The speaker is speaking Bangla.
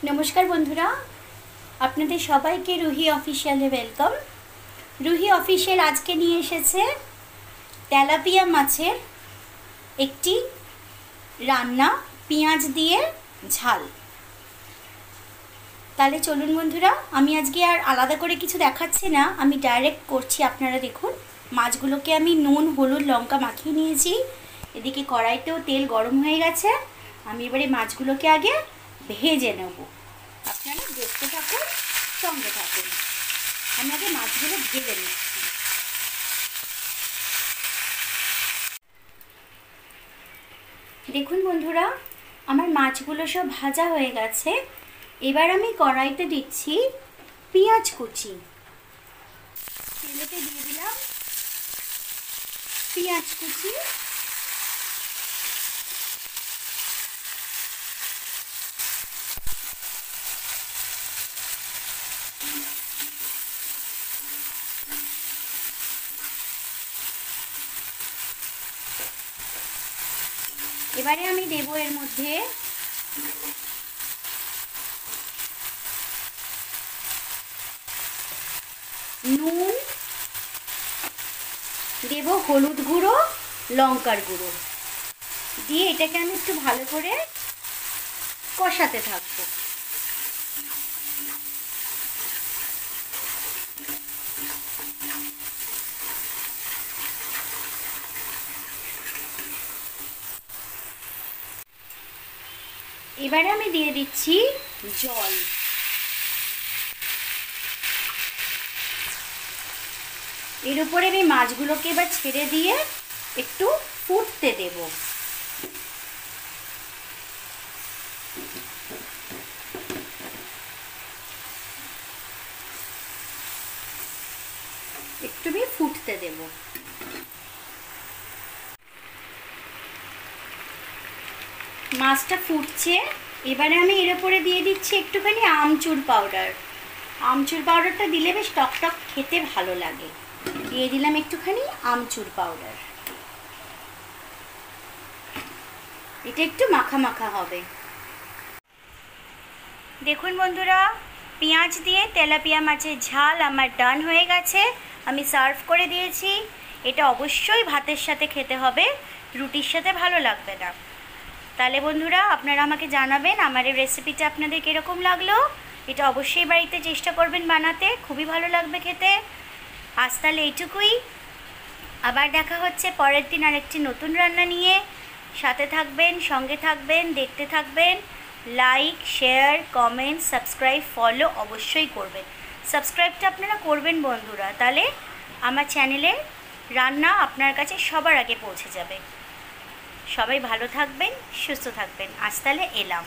नमस्कार बंधुरा आपनादेर सबाइके रूही अफिशियाले वेलकम। रूही अफिशियल आज के निये एसेछे तेलापिया माछेर एकटी रान्ना पेंयाज दिए झाल। ताहले चलुन बंधुरा आमी आजके आर आलादा करे किछु देखाচ্ছি ना, आमी डायरेक्ट करছি। आपनारा देखुन माछगुलोके आमी नुन हलुद लंका माखिয়ে নিয়েছি। এদিকে কড়াইতেও তেল গরম হয়ে গেছে। আমি এবারে মাছগুলোকে আগে ভেজে নেব। আপনারা দেখতে থাকুন, সঙ্গে থাকুন। আমি আগে মাছগুলো ভেজে নিচ্ছি। দেখুন বন্ধুরা, আমার মাছগুলো সব ভাজা হয়ে গেছে। এবার আমি কড়াইতে দিচ্ছি পেঁয়াজ কুচি। তেলেতে দিয়ে দিলাম পেঁয়াজ কুচি। এবারে আমি দেব এর মধ্যে নুন, দেব হলুদ গুঁড়ো, লঙ্কার গুঁড়ো দিয়ে এটাকে আমি একটু ভালো করে কষাতে থাকবো। এবারে আমি দিয়ে দিচ্ছি জল। এর উপরে আমি মাছগুলোকে এবার ছেড়ে দিয়ে একটু ফুটতে দেব। একটু আমি ফুটতে দেব। মাছটা ফুটছে। এবারে আমি এর উপরে দিয়ে দিচ্ছি একটুখানি আমচুর পাউডার। আমচুর পাউডারটা দিলে বেশ টকটক খেতে ভালো লাগে। দিয়ে দিলাম একটুখানি আমচুর পাউডার। এটা একটু মাখা মাখা হবে। দেখুন বন্ধুরা, পেঁয়াজ দিয়ে তেলাপিয়া মাছের ঝাল আমার ডান হয়ে গেছে। আমি সার্ভ করে দিয়েছি। এটা অবশ্যই ভাতের সাথে খেতে হবে, রুটির সাথে ভালো লাগবে না। তাহলে বন্ধুরা আপনারা আমাকে জানাবেন আমার এই রেসিপিটা আপনাদের কীরকম লাগলো। এটা অবশ্যই বাড়িতে চেষ্টা করবেন বানাতে, খুবই ভালো লাগবে খেতে। আজ তাহলে এইটুকুই। আবার দেখা হচ্ছে পরের দিন আরেকটি নতুন রান্না নিয়ে। সাথে থাকবেন, সঙ্গে থাকবেন, দেখতে থাকবেন। Like, share, comment, subscribe, follow অবশ্যই করবেন। সাবস্ক্রাইবটা আপনারা করবেন বন্ধুরা, তাহলে আমার চ্যানেলে রান্না আপনার কাছে সবার আগে পৌঁছে যাবে। সবাই ভালো থাকবেন, সুস্থ থাকবেন। আজ তাহলে এলাম।